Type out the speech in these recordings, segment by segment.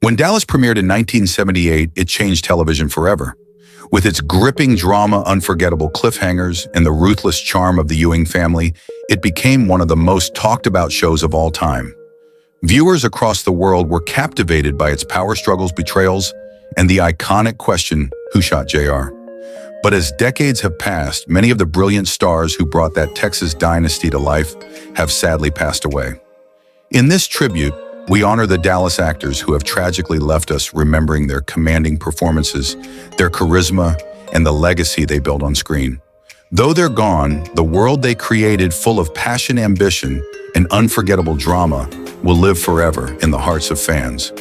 When Dallas premiered in 1978, it changed television forever. With its gripping drama, unforgettable cliffhangers, and the ruthless charm of the Ewing family, it became one of the most talked about shows of all time. Viewers across the world were captivated by its power struggles, betrayals, and the iconic question, who shot JR? But as decades have passed, many of the brilliant stars who brought that Texas dynasty to life have sadly passed away. In this tribute, we honor the Dallas actors who have tragically left us, remembering their commanding performances, their charisma, and the legacy they built on screen. Though they're gone, the world they created, full of passion, ambition, and unforgettable drama, will live forever in the hearts of fans.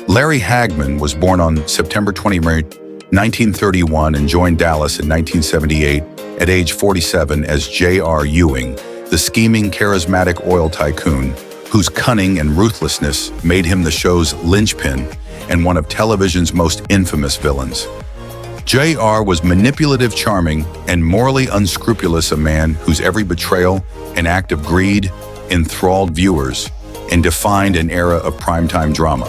Larry Hagman was born on September 20, 1931 and joined Dallas in 1978 at age 47 as J.R. Ewing, the scheming, charismatic oil tycoon whose cunning and ruthlessness made him the show's linchpin and one of television's most infamous villains. J.R. was manipulative, charming, and morally unscrupulous, a man whose every betrayal and act of greed enthralled viewers and defined an era of primetime drama.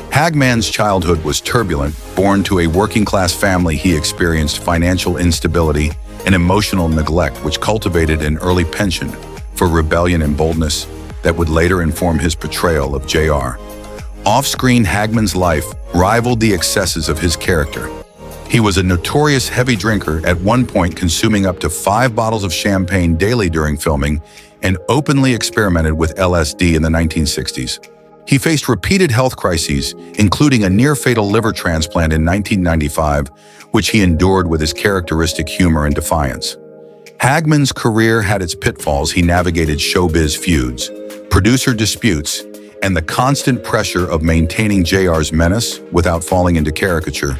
Hagman's childhood was turbulent. Born to a working-class family, he experienced financial instability and emotional neglect, which cultivated an early penchant for rebellion and boldness that would later inform his portrayal of JR. Off-screen, Hagman's life rivaled the excesses of his character. He was a notorious heavy drinker, at one point consuming up to 5 bottles of champagne daily during filming, and openly experimented with LSD in the 1960s. He faced repeated health crises, including a near-fatal liver transplant in 1995, which he endured with his characteristic humor and defiance. Hagman's career had its pitfalls. He navigated showbiz feuds, producer disputes, and the constant pressure of maintaining JR's menace without falling into caricature.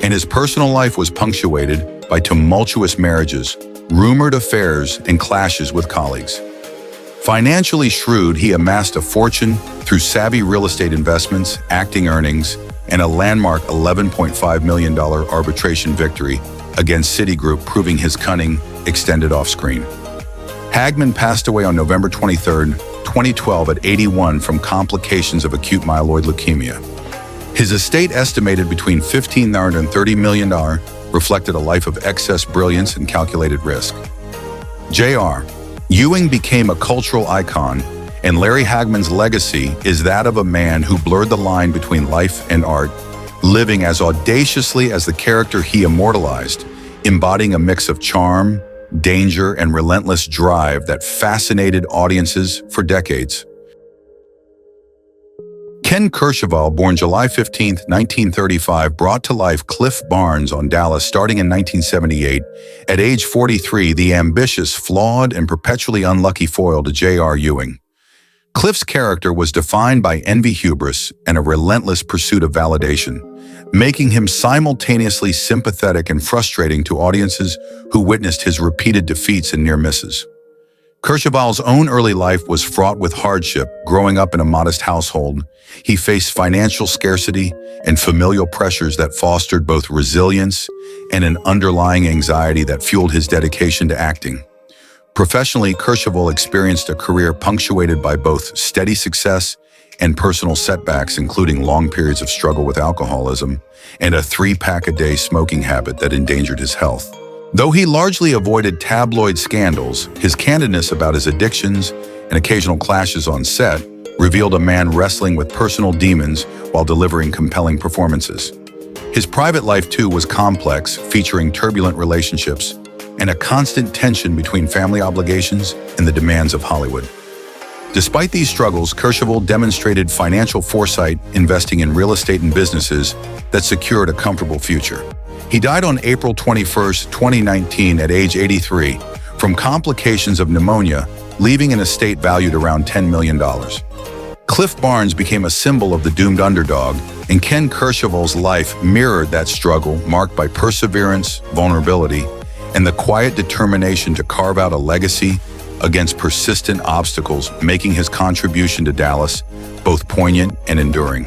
And his personal life was punctuated by tumultuous marriages, rumored affairs, and clashes with colleagues. Financially shrewd, he amassed a fortune through savvy real estate investments, acting earnings, and a landmark $11.5 million arbitration victory against Citigroup, proving his cunning extended off-screen. Hagman passed away on November 23, 2012 at 81 from complications of acute myeloid leukemia. His estate, estimated between $15 and $30 million, reflected a life of excess brilliance and calculated risk. J.R. Ewing became a cultural icon, and Larry Hagman's legacy is that of a man who blurred the line between life and art, living as audaciously as the character he immortalized, embodying a mix of charm, danger, and relentless drive that fascinated audiences for decades. Ken Kercheval, born July 15, 1935, brought to life Cliff Barnes on Dallas starting in 1978. At age 43, the ambitious, flawed, and perpetually unlucky foil to J.R. Ewing. Cliff's character was defined by envy, hubris, and a relentless pursuit of validation, making him simultaneously sympathetic and frustrating to audiences who witnessed his repeated defeats and near misses. Kercheval's own early life was fraught with hardship. Growing up in a modest household, he faced financial scarcity and familial pressures that fostered both resilience and an underlying anxiety that fueled his dedication to acting. Professionally, Kercheval experienced a career punctuated by both steady success and personal setbacks, including long periods of struggle with alcoholism and a 3-pack-a-day smoking habit that endangered his health. Though he largely avoided tabloid scandals, his candidness about his addictions and occasional clashes on set revealed a man wrestling with personal demons while delivering compelling performances. His private life, too, was complex, featuring turbulent relationships and a constant tension between family obligations and the demands of Hollywood. Despite these struggles, Kercheval demonstrated financial foresight, investing in real estate and businesses that secured a comfortable future. He died on April 21, 2019 at age 83 from complications of pneumonia, leaving an estate valued around $10 million. Cliff Barnes became a symbol of the doomed underdog, and Ken Kercheval's life mirrored that struggle, marked by perseverance, vulnerability, and the quiet determination to carve out a legacy against persistent obstacles, making his contribution to Dallas both poignant and enduring.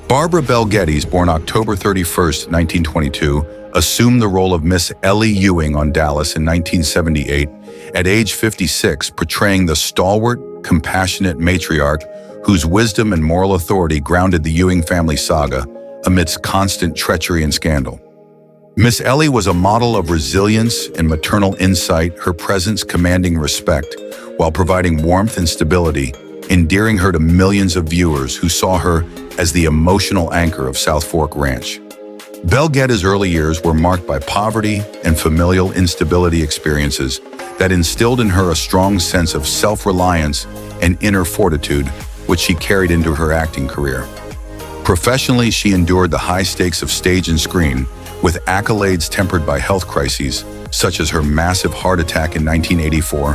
Barbara Bel Geddes, born October 31, 1922, assumed the role of Miss Ellie Ewing on Dallas in 1978 at age 56, portraying the stalwart, compassionate matriarch whose wisdom and moral authority grounded the Ewing family saga amidst constant treachery and scandal. Miss Ellie was a model of resilience and maternal insight, her presence commanding respect while providing warmth and stability, endearing her to millions of viewers who saw her as the emotional anchor of South Fork Ranch. Belle Geddes' early years were marked by poverty and familial instability experiences that instilled in her a strong sense of self-reliance and inner fortitude, which she carried into her acting career. Professionally, she endured the high stakes of stage and screen, with accolades tempered by health crises, such as her massive heart attack in 1984,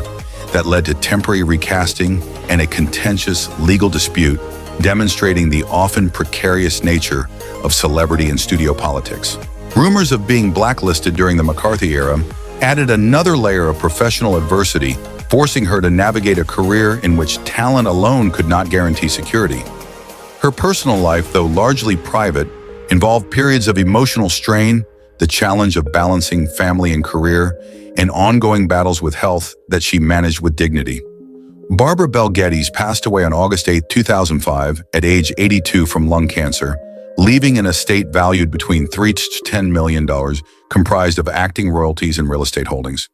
that led to temporary recasting and a contentious legal dispute, demonstrating the often precarious nature of celebrity and studio politics. Rumors of being blacklisted during the McCarthy era added another layer of professional adversity, forcing her to navigate a career in which talent alone could not guarantee security. Her personal life, though largely private, involved periods of emotional strain, the challenge of balancing family and career, and ongoing battles with health that she managed with dignity. Barbara Belle Geddes passed away on August 8, 2005, at age 82 from lung cancer, leaving an estate valued between $3 to $10 million, comprised of acting royalties and real estate holdings.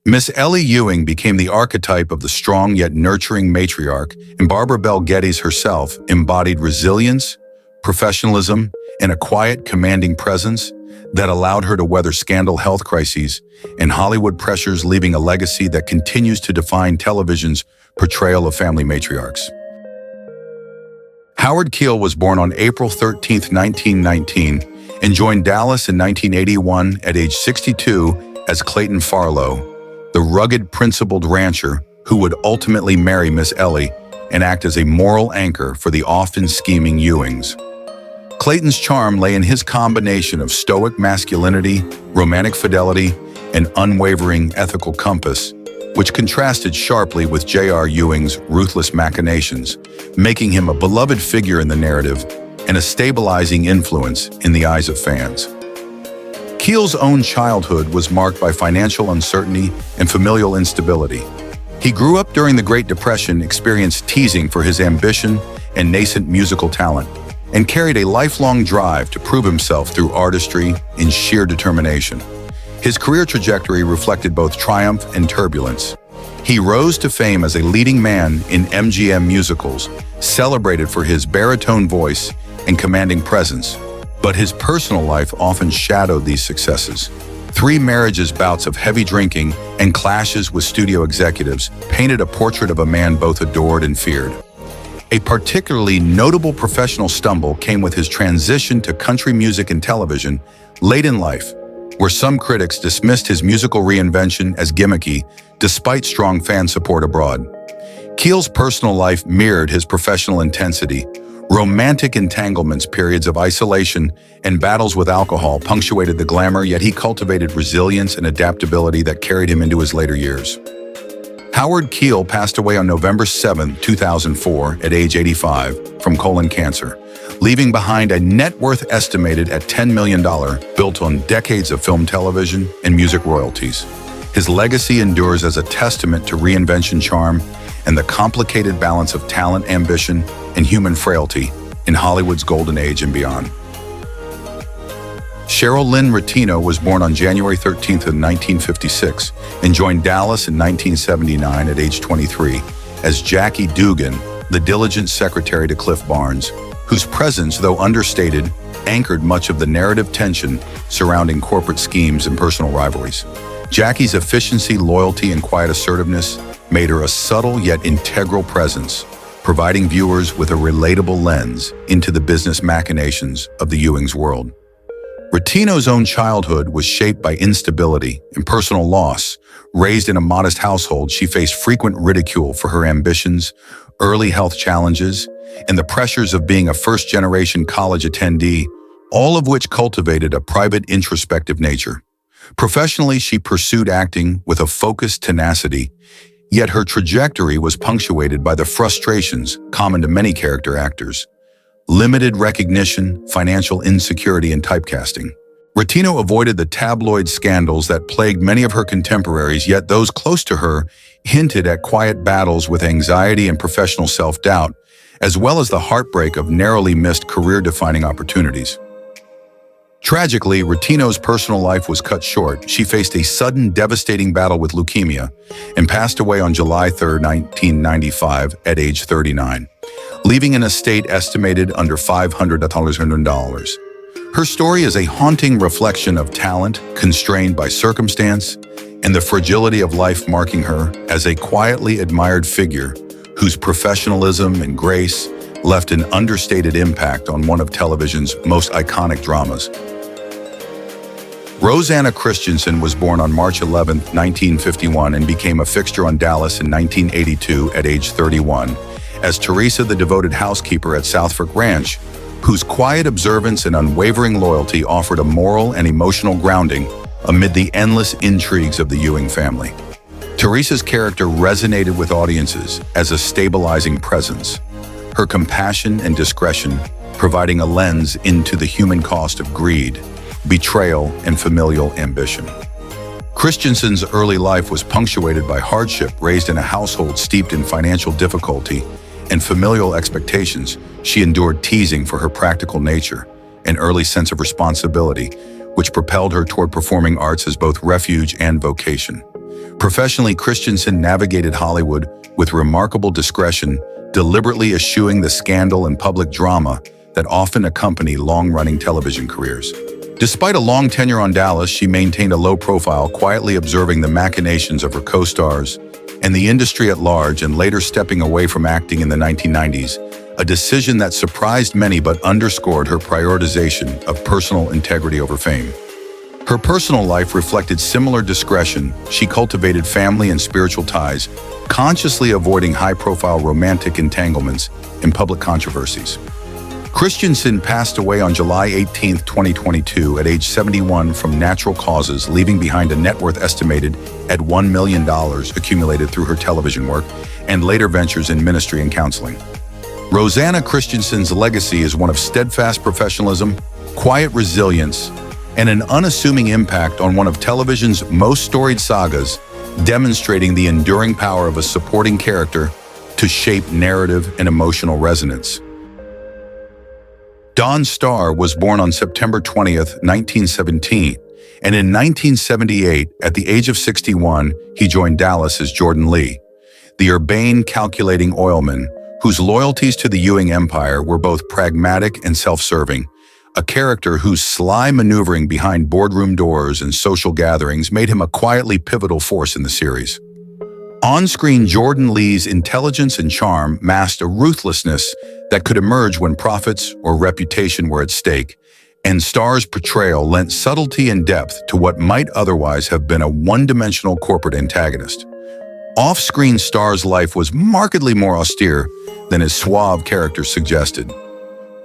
Miss Ellie Ewing became the archetype of the strong yet nurturing matriarch, and Barbara Belle Geddes herself embodied resilience, professionalism, and a quiet, commanding presence that allowed her to weather scandal, health crises, and Hollywood pressures, leaving a legacy that continues to define television's portrayal of family matriarchs. Howard Keel was born on April 13, 1919, and joined Dallas in 1981 at age 62 as Clayton Farlow, the rugged, principled rancher who would ultimately marry Miss Ellie and act as a moral anchor for the often scheming Ewings. Clayton's charm lay in his combination of stoic masculinity, romantic fidelity, and unwavering ethical compass, which contrasted sharply with J.R. Ewing's ruthless machinations, making him a beloved figure in the narrative and a stabilizing influence in the eyes of fans. Keel's own childhood was marked by financial uncertainty and familial instability. He grew up during the Great Depression, experienced teasing for his ambition and nascent musical talent, and carried a lifelong drive to prove himself through artistry and sheer determination. His career trajectory reflected both triumph and turbulence. He rose to fame as a leading man in MGM musicals, celebrated for his baritone voice and commanding presence, but his personal life often shadowed these successes. 3 marriages, bouts of heavy drinking, and clashes with studio executives painted a portrait of a man both adored and feared. A particularly notable professional stumble came with his transition to country music and television late in life, where some critics dismissed his musical reinvention as gimmicky despite strong fan support abroad. Keel's personal life mirrored his professional intensity. Romantic entanglements, periods of isolation, and battles with alcohol punctuated the glamour, yet he cultivated resilience and adaptability that carried him into his later years. Howard Keel passed away on November 7, 2004, at age 85, from colon cancer, leaving behind a net worth estimated at $10 million, built on decades of film, television, and music royalties. His legacy endures as a testament to reinvention charm and the complicated balance of talent, ambition, and human frailty in Hollywood's golden age and beyond. Cheryl Lynn Ratino was born on January 13, 1956, and joined Dallas in 1979 at age 23 as Jackie Dugan, the diligent secretary to Cliff Barnes, whose presence, though understated, anchored much of the narrative tension surrounding corporate schemes and personal rivalries. Jackie's efficiency, loyalty, and quiet assertiveness made her a subtle yet integral presence, providing viewers with a relatable lens into the business machinations of the Ewing's world. Ratino's own childhood was shaped by instability and personal loss. Raised in a modest household, she faced frequent ridicule for her ambitions, early health challenges, and the pressures of being a first-generation college attendee, all of which cultivated a private, introspective nature. Professionally, she pursued acting with a focused tenacity, yet her trajectory was punctuated by the frustrations common to many character actors: limited recognition, financial insecurity, and typecasting. Ratino avoided the tabloid scandals that plagued many of her contemporaries, yet those close to her hinted at quiet battles with anxiety and professional self-doubt, as well as the heartbreak of narrowly missed career-defining opportunities. Tragically, Rotino's personal life was cut short. She faced a sudden, devastating battle with leukemia and passed away on July 3, 1995, at age 39, leaving an estate estimated under $500,000. Her story is a haunting reflection of talent constrained by circumstance and the fragility of life, marking her as a quietly admired figure whose professionalism and grace left an understated impact on one of television's most iconic dramas. Rosanna Christensen was born on March 11, 1951, and became a fixture on Dallas in 1982 at age 31, as Teresa, the devoted housekeeper at Southfork Ranch, whose quiet observance and unwavering loyalty offered a moral and emotional grounding amid the endless intrigues of the Ewing family. Teresa's character resonated with audiences as a stabilizing presence, her compassion and discretion providing a lens into the human cost of greed, betrayal, and familial ambition. Christensen's early life was punctuated by hardship. Raised in a household steeped in financial difficulty and familial expectations, she endured teasing for her practical nature and early sense of responsibility, which propelled her toward performing arts as both refuge and vocation. Professionally, Christensen navigated Hollywood with remarkable discretion, deliberately eschewing the scandal and public drama that often accompany long-running television careers. Despite a long tenure on Dallas, she maintained a low profile, quietly observing the machinations of her co-stars and the industry at large, and later stepping away from acting in the 1990s, a decision that surprised many but underscored her prioritization of personal integrity over fame. Her personal life reflected similar discretion. She cultivated family and spiritual ties, consciously avoiding high-profile romantic entanglements and public controversies. Christensen passed away on July 18, 2022, at age 71 from natural causes, leaving behind a net worth estimated at $1 million accumulated through her television work and later ventures in ministry and counseling. Rosanna Christensen's legacy is one of steadfast professionalism, quiet resilience, and an unassuming impact on one of television's most storied sagas, demonstrating the enduring power of a supporting character to shape narrative and emotional resonance. Don Starr was born on September 20, 1917, and in 1978, at the age of 61, he joined Dallas as Jordan Lee, the urbane, calculating oilman whose loyalties to the Ewing empire were both pragmatic and self-serving, a character whose sly maneuvering behind boardroom doors and social gatherings made him a quietly pivotal force in the series. On-screen, Jordan Lee's intelligence and charm masked a ruthlessness that could emerge when profits or reputation were at stake, and Starr's portrayal lent subtlety and depth to what might otherwise have been a one-dimensional corporate antagonist. Off-screen, Starr's life was markedly more austere than his suave character suggested.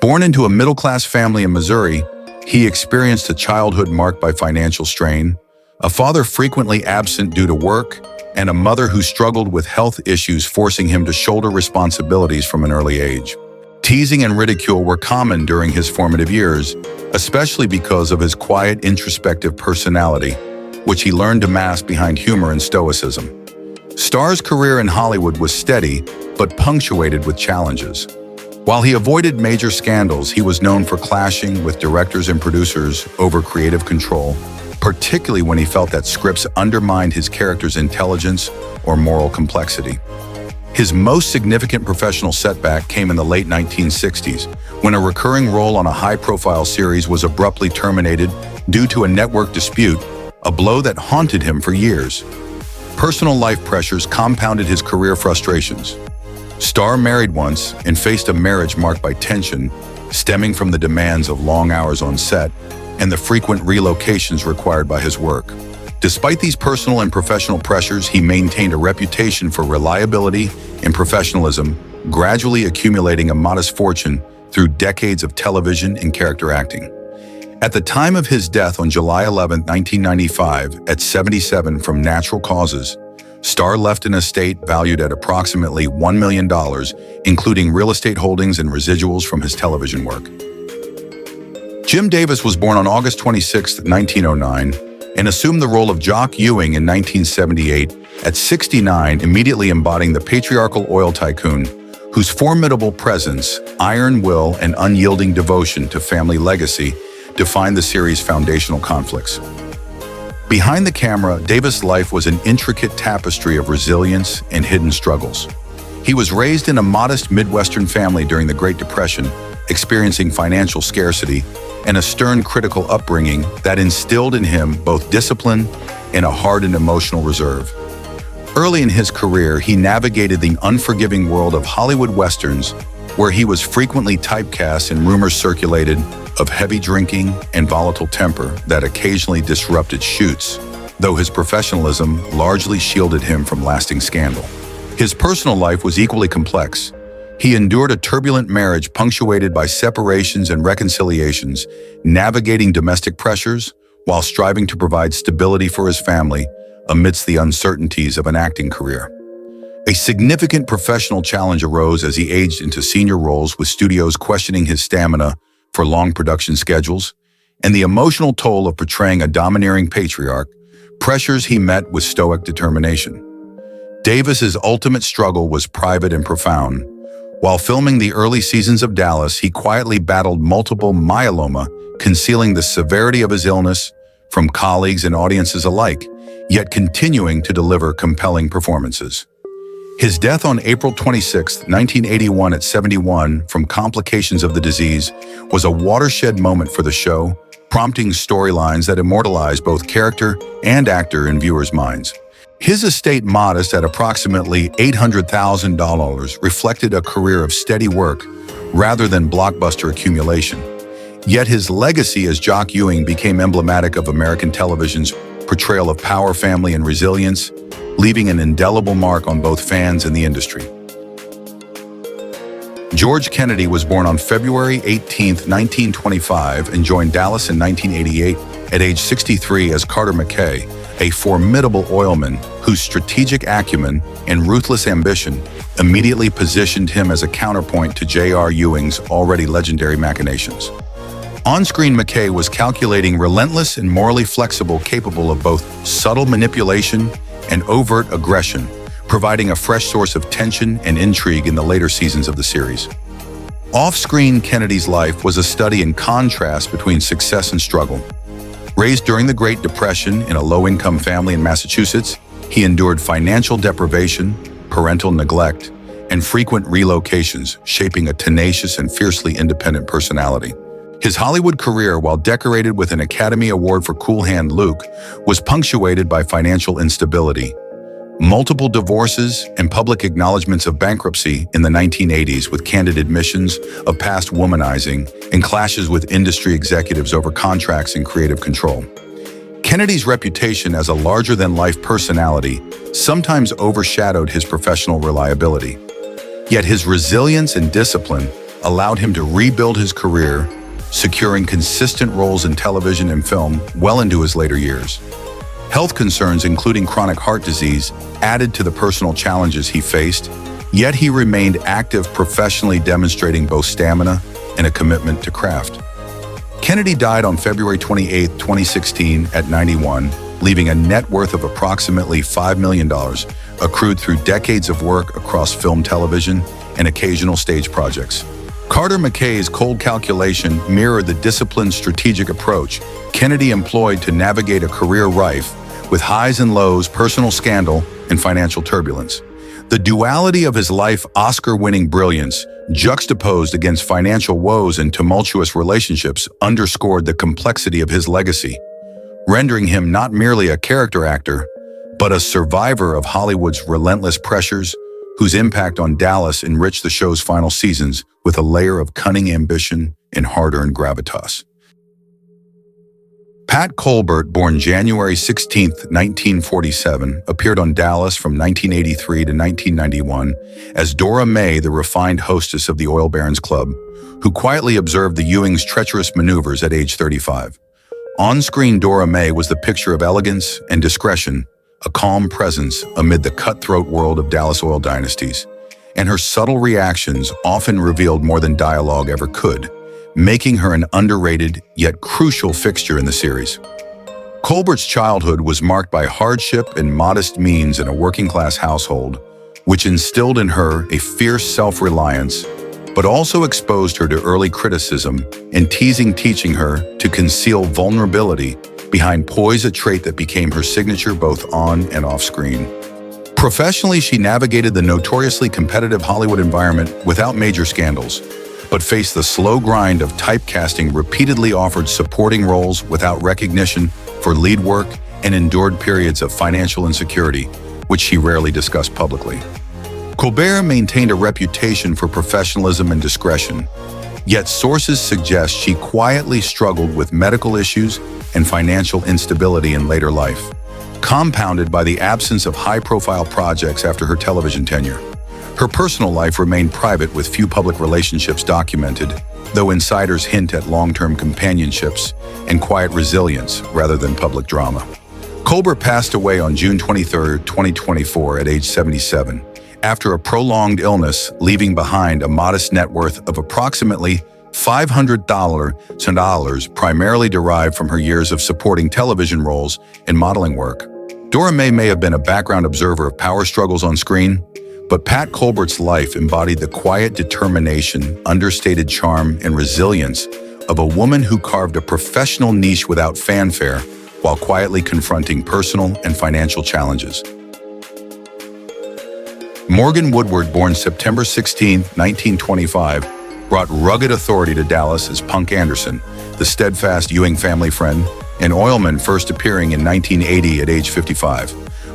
Born into a middle-class family in Missouri, he experienced a childhood marked by financial strain, a father frequently absent due to work, and a mother who struggled with health issues, forcing him to shoulder responsibilities from an early age. Teasing and ridicule were common during his formative years, especially because of his quiet, introspective personality, which he learned to mask behind humor and stoicism. Starr's career in Hollywood was steady, but punctuated with challenges. While he avoided major scandals, he was known for clashing with directors and producers over creative control, particularly when he felt that scripts undermined his character's intelligence or moral complexity. His most significant professional setback came in the late 1960s, when a recurring role on a high-profile series was abruptly terminated due to a network dispute, a blow that haunted him for years. Personal life pressures compounded his career frustrations. Starr married once and faced a marriage marked by tension, stemming from the demands of long hours on set and the frequent relocations required by his work. Despite these personal and professional pressures, he maintained a reputation for reliability and professionalism, gradually accumulating a modest fortune through decades of television and character acting. At the time of his death on July 11, 1995, at 77 from natural causes, Starr left an estate valued at approximately $1 million, including real estate holdings and residuals from his television work. Jim Davis was born on August 26, 1909, and assumed the role of Jock Ewing in 1978 At 69, immediately embodying the patriarchal oil tycoon, whose formidable presence, iron will, and unyielding devotion to family legacy defined the series' foundational conflicts. Behind the camera, Davis' life was an intricate tapestry of resilience and hidden struggles. He was raised in a modest Midwestern family during the Great Depression, experiencing financial scarcity and a stern critical upbringing that instilled in him both discipline and a hardened emotional reserve. Early in his career, he navigated the unforgiving world of Hollywood westerns, where he was frequently typecast and rumors circulated of heavy drinking and volatile temper that occasionally disrupted shoots, though his professionalism largely shielded him from lasting scandal. His personal life was equally complex. He endured a turbulent marriage punctuated by separations and reconciliations, navigating domestic pressures while striving to provide stability for his family amidst the uncertainties of an acting career. A significant professional challenge arose as he aged into senior roles, with studios questioning his stamina for long production schedules, and the emotional toll of portraying a domineering patriarch, pressures he met with stoic determination. Davis's ultimate struggle was private and profound. While filming the early seasons of Dallas, he quietly battled multiple myeloma, concealing the severity of his illness from colleagues and audiences alike, yet continuing to deliver compelling performances. His death on April 26, 1981 at 71 from complications of the disease was a watershed moment for the show, prompting storylines that immortalized both character and actor in viewers' minds. His estate, modest at approximately $800,000, reflected a career of steady work rather than blockbuster accumulation. Yet his legacy as Jock Ewing became emblematic of American television's portrayal of power, family, and resilience, leaving an indelible mark on both fans and the industry. George Kennedy was born on February 18, 1925, and joined Dallas in 1988 at age 63 as Carter McKay, a formidable oilman whose strategic acumen and ruthless ambition immediately positioned him as a counterpoint to J.R. Ewing's already legendary machinations. On-screen, McKay was calculating, relentless, and morally flexible, capable of both subtle manipulation and overt aggression, providing a fresh source of tension and intrigue in the later seasons of the series. Off-screen, Kennedy's life was a study in contrast between success and struggle. Raised during the Great Depression in a low-income family in Massachusetts, he endured financial deprivation, parental neglect, and frequent relocations, shaping a tenacious and fiercely independent personality. His Hollywood career, while decorated with an Academy Award for Cool Hand Luke, was punctuated by financial instability. Multiple divorces and public acknowledgments of bankruptcy in the 1980s, with candid admissions of past womanizing and clashes with industry executives over contracts and creative control. Kennedy's reputation as a larger-than-life personality sometimes overshadowed his professional reliability. Yet his resilience and discipline allowed him to rebuild his career, securing consistent roles in television and film well into his later years. Health concerns, including chronic heart disease, added to the personal challenges he faced, yet he remained active professionally, demonstrating both stamina and a commitment to craft. Kennedy died on February 28, 2016 at 91, leaving a net worth of approximately $5 million, accrued through decades of work across film, television, and occasional stage projects. Carter McKay's cold calculation mirrored the disciplined, strategic approach Kennedy employed to navigate a career rife with highs and lows, personal scandal, and financial turbulence. The duality of his life, Oscar-winning brilliance, juxtaposed against financial woes and tumultuous relationships, underscored the complexity of his legacy, rendering him not merely a character actor, but a survivor of Hollywood's relentless pressures, whose impact on Dallas enriched the show's final seasons with a layer of cunning ambition and hard-earned gravitas. Pat Colbert, born January 16, 1947, appeared on Dallas from 1983 to 1991 as Dora May, the refined hostess of the Oil Barons Club, who quietly observed the Ewings' treacherous maneuvers at age 35. On-screen, Dora May was the picture of elegance and discretion, a calm presence amid the cutthroat world of Dallas oil dynasties, and her subtle reactions often revealed more than dialogue ever could, making her an underrated yet crucial fixture in the series. Colbert's childhood was marked by hardship and modest means in a working-class household, which instilled in her a fierce self-reliance, but also exposed her to early criticism and teaching her to conceal vulnerability behind poise, a trait that became her signature both on and off screen. Professionally, she navigated the notoriously competitive Hollywood environment without major scandals, but faced the slow grind of typecasting, repeatedly offered supporting roles without recognition for lead work, and endured periods of financial insecurity, which she rarely discussed publicly. Colbert maintained a reputation for professionalism and discretion, yet sources suggest she quietly struggled with medical issues and financial instability in later life, compounded by the absence of high-profile projects after her television tenure. Her personal life remained private with few public relationships documented, though insiders hint at long-term companionships and quiet resilience rather than public drama. Colbert passed away on June 23, 2024 at age 77, after a prolonged illness, leaving behind a modest net worth of approximately $500,000, primarily derived from her years of supporting television roles and modeling work. Dora may have been a background observer of power struggles on screen, but Pat Colbert's life embodied the quiet determination, understated charm, and resilience of a woman who carved a professional niche without fanfare while quietly confronting personal and financial challenges. Morgan Woodward, born September 16, 1925, brought rugged authority to Dallas as Punk Anderson, the steadfast Ewing family friend, and oilman, first appearing in 1980 at age 55.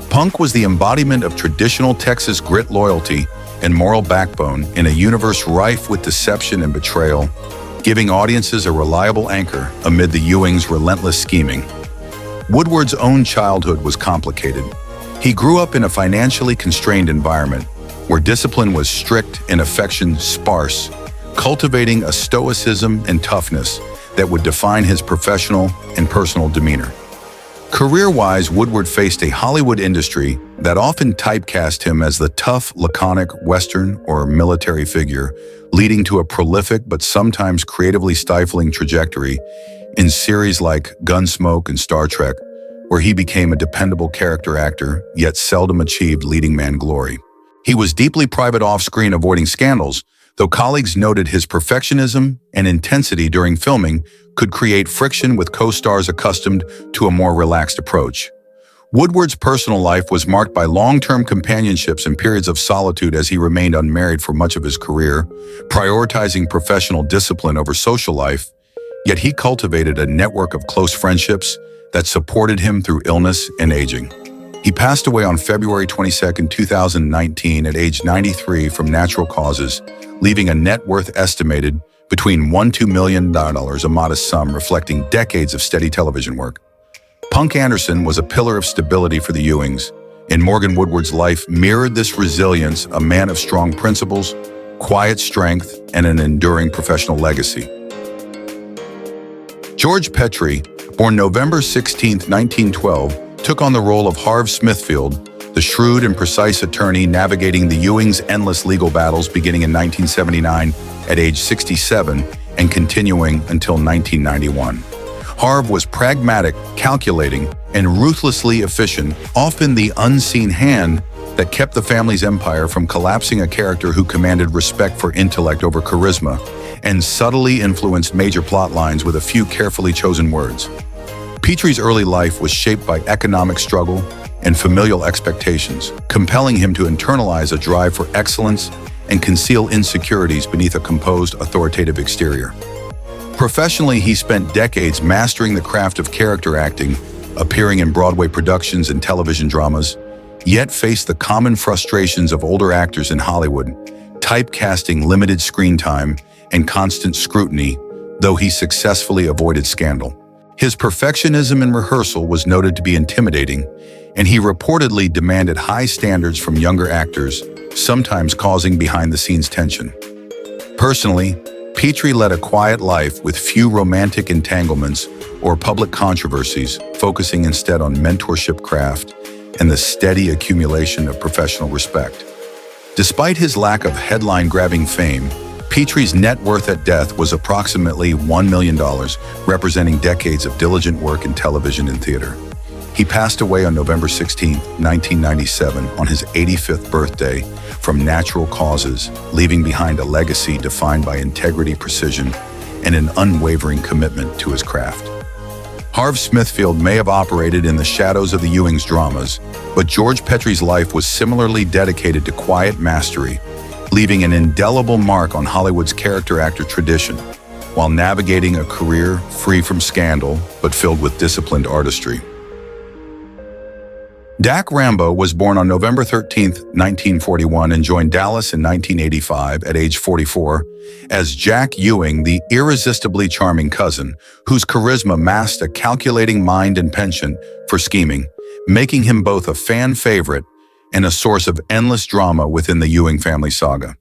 Punk was the embodiment of traditional Texas grit, loyalty, and moral backbone in a universe rife with deception and betrayal, giving audiences a reliable anchor amid the Ewings' relentless scheming. Woodward's own childhood was complicated. He grew up in a financially constrained environment where discipline was strict and affection sparse, cultivating a stoicism and toughness that would define his professional and personal demeanor. Career-wise, Woodward faced a Hollywood industry that often typecast him as the tough, laconic Western or military figure, leading to a prolific but sometimes creatively stifling trajectory in series like Gunsmoke and Star Trek, where he became a dependable character actor, yet seldom achieved leading man glory. He was deeply private off-screen, avoiding scandals, though colleagues noted his perfectionism and intensity during filming could create friction with co-stars accustomed to a more relaxed approach. Woodward's personal life was marked by long-term companionships and periods of solitude as he remained unmarried for much of his career, prioritizing professional discipline over social life, yet he cultivated a network of close friendships that supported him through illness and aging. He passed away on February 22, 2019 at age 93 from natural causes, leaving a net worth estimated between $1 to $2 million, a modest sum reflecting decades of steady television work. Punk Anderson was a pillar of stability for the Ewings, and Morgan Woodward's life mirrored this resilience, a man of strong principles, quiet strength, and an enduring professional legacy. George Petrie, born November 16, 1912, took on the role of Harve Smithfield, the shrewd and precise attorney navigating the Ewings' endless legal battles beginning in 1979 at age 67 and continuing until 1991. Harve was pragmatic, calculating, and ruthlessly efficient, often the unseen hand that kept the family's empire from collapsing, a character who commanded respect for intellect over charisma and subtly influenced major plot lines with a few carefully chosen words. Petrie's early life was shaped by economic struggle and familial expectations, compelling him to internalize a drive for excellence and conceal insecurities beneath a composed, authoritative exterior. Professionally, he spent decades mastering the craft of character acting, appearing in Broadway productions and television dramas, yet faced the common frustrations of older actors in Hollywood, typecasting, limited screen time, and constant scrutiny, though he successfully avoided scandal. His perfectionism in rehearsal was noted to be intimidating, and he reportedly demanded high standards from younger actors, sometimes causing behind-the-scenes tension. Personally, Petrie led a quiet life with few romantic entanglements or public controversies, focusing instead on mentorship, craft, and the steady accumulation of professional respect. Despite his lack of headline-grabbing fame, Petrie's net worth at death was approximately $1 million, representing decades of diligent work in television and theater. He passed away on November 16, 1997, on his 85th birthday from natural causes, leaving behind a legacy defined by integrity, precision, and an unwavering commitment to his craft. Harve Smithfield may have operated in the shadows of the Ewing's dramas, but George Petrie's life was similarly dedicated to quiet mastery, leaving an indelible mark on Hollywood's character actor tradition, while navigating a career free from scandal but filled with disciplined artistry. Dak Rambo was born on November 13, 1941, and joined Dallas in 1985 at age 44 as Jack Ewing, the irresistibly charming cousin, whose charisma masked a calculating mind and penchant for scheming, making him both a fan favorite and a source of endless drama within the Ewing family saga.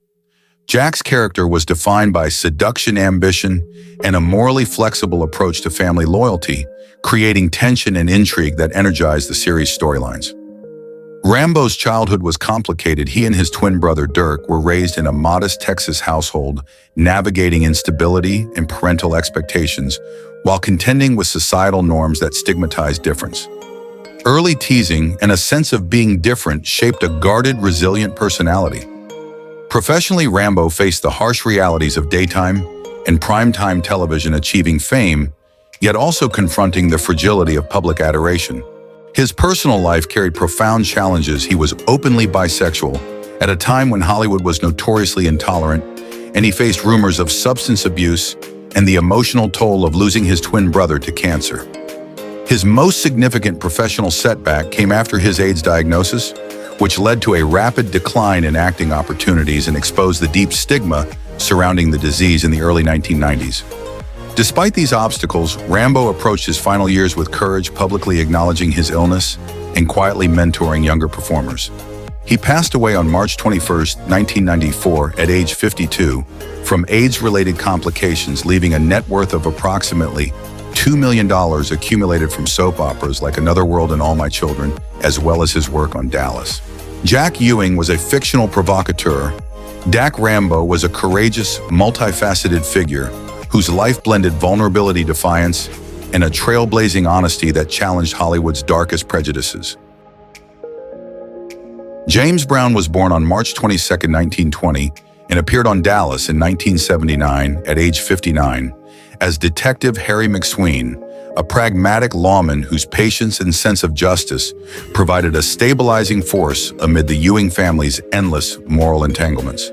Jack's character was defined by seduction, ambition, and a morally flexible approach to family loyalty, creating tension and intrigue that energized the series' storylines. Rambo's childhood was complicated. He and his twin brother Dirk were raised in a modest Texas household, navigating instability and parental expectations while contending with societal norms that stigmatized difference. Early teasing and a sense of being different shaped a guarded, resilient personality. Professionally, Rambo faced the harsh realities of daytime and primetime television, achieving fame, yet also confronting the fragility of public adoration. His personal life carried profound challenges. He was openly bisexual at a time when Hollywood was notoriously intolerant, and he faced rumors of substance abuse and the emotional toll of losing his twin brother to cancer. His most significant professional setback came after his AIDS diagnosis, which led to a rapid decline in acting opportunities and exposed the deep stigma surrounding the disease in the early 1990s. Despite these obstacles, Rambo approached his final years with courage, publicly acknowledging his illness and quietly mentoring younger performers. He passed away on March 21, 1994, at age 52, from AIDS-related complications, leaving a net worth of approximately $2 million accumulated from soap operas like Another World and All My Children, as well as his work on Dallas. Jack Ewing was a fictional provocateur. Dak Rambo was a courageous, multifaceted figure whose life blended vulnerability, defiance, and a trailblazing honesty that challenged Hollywood's darkest prejudices. James Brown was born on March 22, 1920, and appeared on Dallas in 1979 at age 59 as Detective Harry McSween, a pragmatic lawman whose patience and sense of justice provided a stabilizing force amid the Ewing family's endless moral entanglements.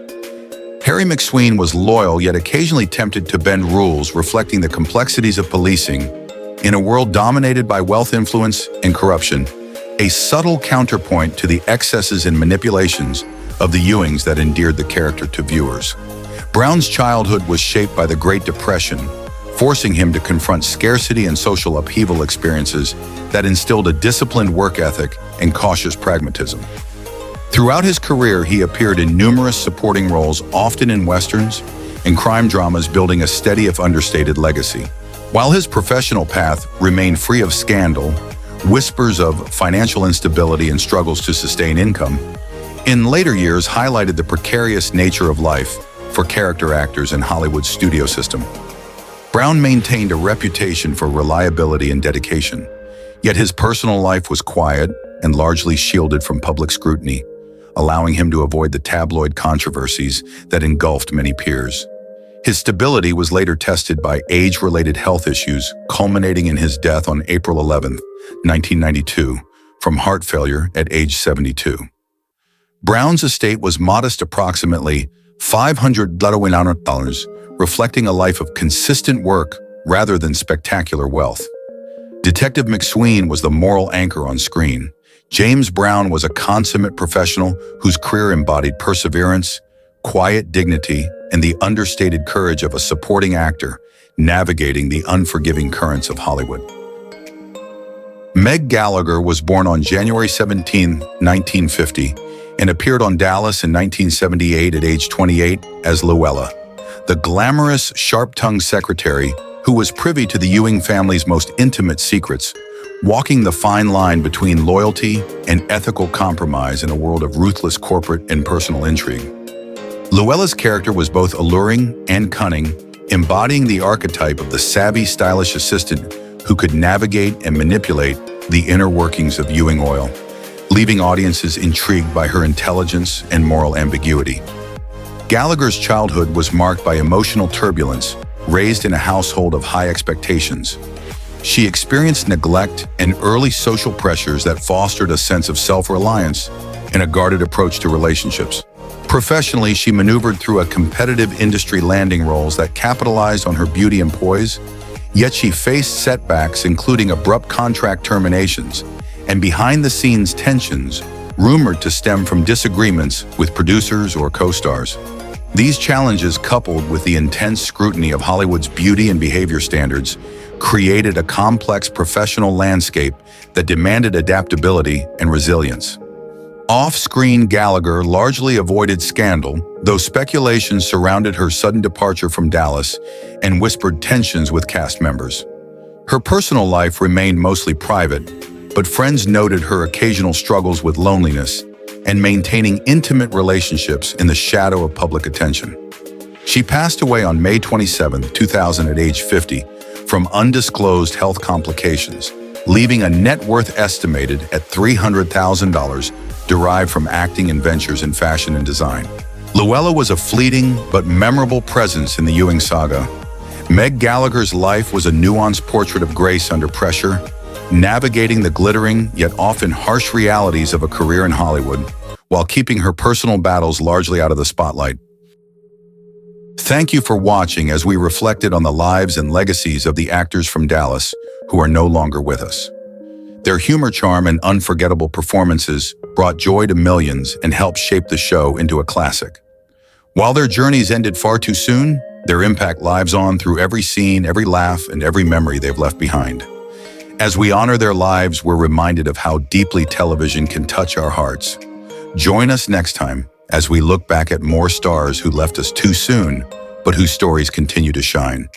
Harry McSween was loyal yet occasionally tempted to bend rules, reflecting the complexities of policing in a world dominated by wealth, influence, and corruption, a subtle counterpoint to the excesses and manipulations of the Ewings that endeared the character to viewers. Brown's childhood was shaped by the Great Depression, forcing him to confront scarcity and social upheaval experiences that instilled a disciplined work ethic and cautious pragmatism. Throughout his career, he appeared in numerous supporting roles, often in westerns and crime dramas, building a steady if understated legacy. While his professional path remained free of scandal, whispers of financial instability and struggles to sustain income in later years highlighted the precarious nature of life for character actors in Hollywood's studio system. Brown maintained a reputation for reliability and dedication, yet his personal life was quiet and largely shielded from public scrutiny, allowing him to avoid the tabloid controversies that engulfed many peers. His stability was later tested by age-related health issues, culminating in his death on April 11, 1992, from heart failure at age 72. Brown's estate was modest, approximately $500,000, reflecting a life of consistent work rather than spectacular wealth. Detective McSween was the moral anchor on screen. James Brown was a consummate professional whose career embodied perseverance, quiet dignity, and the understated courage of a supporting actor navigating the unforgiving currents of Hollywood. Meg Gallagher was born on January 17, 1950, and appeared on Dallas in 1978 at age 28 as Luella, the glamorous, sharp-tongued secretary who was privy to the Ewing family's most intimate secrets, walking the fine line between loyalty and ethical compromise in a world of ruthless corporate and personal intrigue. Luella's character was both alluring and cunning, embodying the archetype of the savvy, stylish assistant who could navigate and manipulate the inner workings of Ewing Oil, leaving audiences intrigued by her intelligence and moral ambiguity. Gallagher's childhood was marked by emotional turbulence, raised in a household of high expectations. She experienced neglect and early social pressures that fostered a sense of self-reliance and a guarded approach to relationships. Professionally, she maneuvered through a competitive industry landing roles that capitalized on her beauty and poise, yet she faced setbacks including abrupt contract terminations and behind-the-scenes tensions rumored to stem from disagreements with producers or co-stars. These challenges, coupled with the intense scrutiny of Hollywood's beauty and behavior standards, created a complex professional landscape that demanded adaptability and resilience. Off-screen, Gallagher largely avoided scandal, though speculation surrounded her sudden departure from Dallas and whispered tensions with cast members. Her personal life remained mostly private, but friends noted her occasional struggles with loneliness and maintaining intimate relationships in the shadow of public attention. She passed away on May 27, 2000 at age 50 from undisclosed health complications, leaving a net worth estimated at $300,000 derived from acting and ventures in fashion and design. Luella was a fleeting but memorable presence in the Ewing saga. Meg Gallagher's life was a nuanced portrait of grace under pressure, navigating the glittering yet often harsh realities of a career in Hollywood, while keeping her personal battles largely out of the spotlight. Thank you for watching as we reflected on the lives and legacies of the actors from Dallas who are no longer with us. Their humor, charm, and unforgettable performances brought joy to millions and helped shape the show into a classic. While their journeys ended far too soon, their impact lives on through every scene, every laugh, and every memory they've left behind. As we honor their lives, we're reminded of how deeply television can touch our hearts. Join us next time as we look back at more stars who left us too soon, but whose stories continue to shine.